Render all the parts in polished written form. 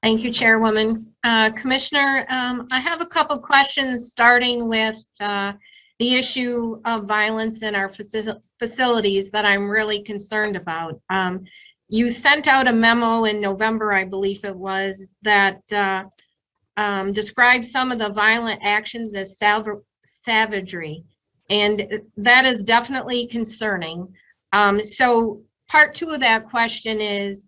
Thank you, Chairwoman. Commissioner, I have a couple questions starting with the issue of violence in our facilities that I'm really concerned about. You sent out a memo in November, I believe it was, that described some of the violent actions as savagery, and that is definitely concerning. So part two of that question is,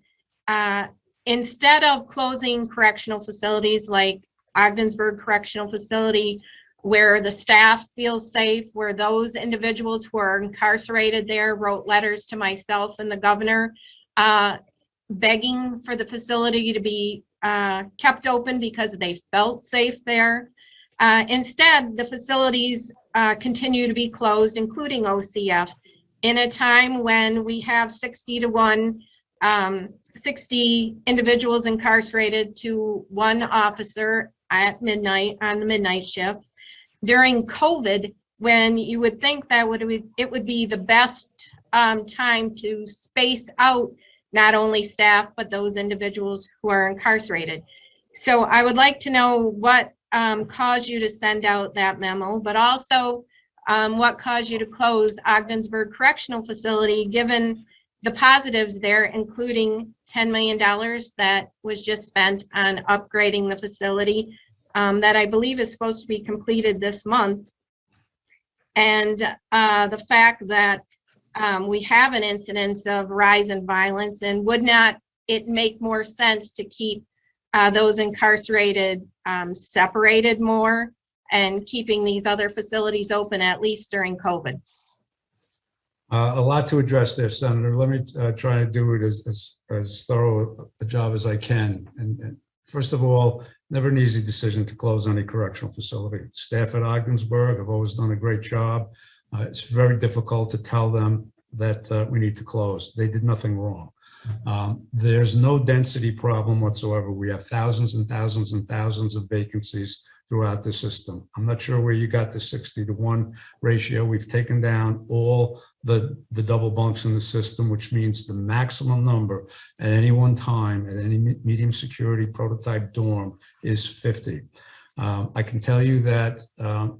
instead of closing correctional facilities like Ogdensburg Correctional Facility, where the staff feels safe, where those individuals who are incarcerated there wrote letters to myself and the governor begging for the facility to be kept open because they felt safe there. Instead, the facilities continue to be closed, including OCF, in a time when we have 60 to 1, 60 individuals incarcerated to one officer at midnight on the midnight shift. During COVID, when you would think that it would be the best time to space out not only staff, but those individuals who are incarcerated. So I would like to know what caused you to send out that memo, but also what caused you to close Ogdensburg Correctional Facility, given the positives there, including $10 million that was just spent on upgrading the facility that I believe is supposed to be completed this month. And the fact that we have an incidence of rise in violence, and would not it make more sense to keep those incarcerated separated more and keeping these other facilities open, at least during COVID? A lot to address there, Senator. Let me try to do it as thorough a job as I can. And first of all, never an easy decision to close any correctional facility. Staff at Ogdensburg have always done a great job. It's very difficult to tell them that we need to close. They did nothing wrong. There's no density problem whatsoever. We have thousands and thousands and thousands of vacancies throughout the system. I'm not sure where you got the 60 to 1 ratio. We've taken down all the double bunks in the system, which means the maximum number at any one time at any medium security prototype dorm is 50. I can tell you that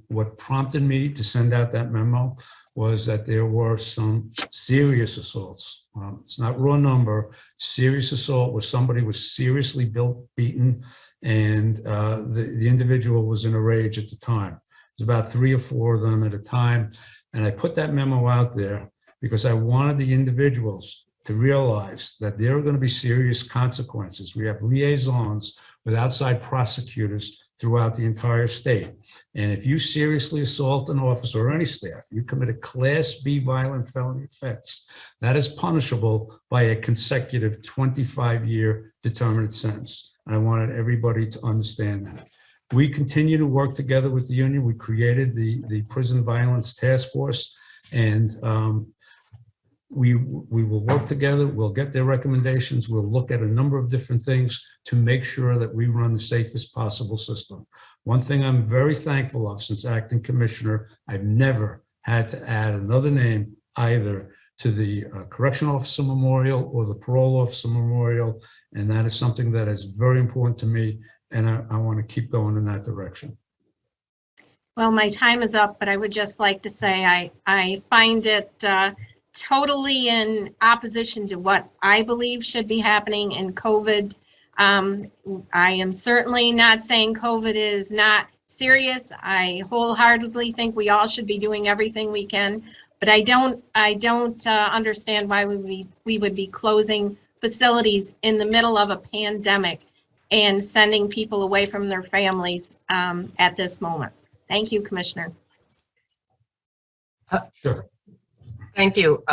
what prompted me to send out that memo was that there were some serious assaults. It's not raw number, serious assault where somebody was seriously beaten, and the individual was in a rage at the time. There's about 3 or 4 of them at a time. And I put that memo out there because I wanted the individuals to realize that there are going to be serious consequences. We have liaisons with outside prosecutors throughout the entire state. And if you seriously assault an officer or any staff, you commit a Class B violent felony offense, that is punishable by a consecutive 25-year determinate sentence. And I wanted everybody to understand that. We continue to work together with the union. We created the Prison Violence Task Force, and we will work together. We'll get their recommendations. We'll look at a number of different things to make sure that we run the safest possible system. One thing I'm very thankful of since acting commissioner, I've never had to add another name either to the correctional officer memorial or the parole officer memorial, and that is something that is very important to me, and I want to keep going in that direction. Well, my time is up, but I would just like to say I find it totally in opposition to what I believe should be happening in COVID. I am certainly not saying COVID is not serious. I wholeheartedly think we all should be doing everything we can, but I don't understand why we would be closing facilities in the middle of a pandemic and sending people away from their families at this moment. Thank you, Commissioner. Sure. Thank you.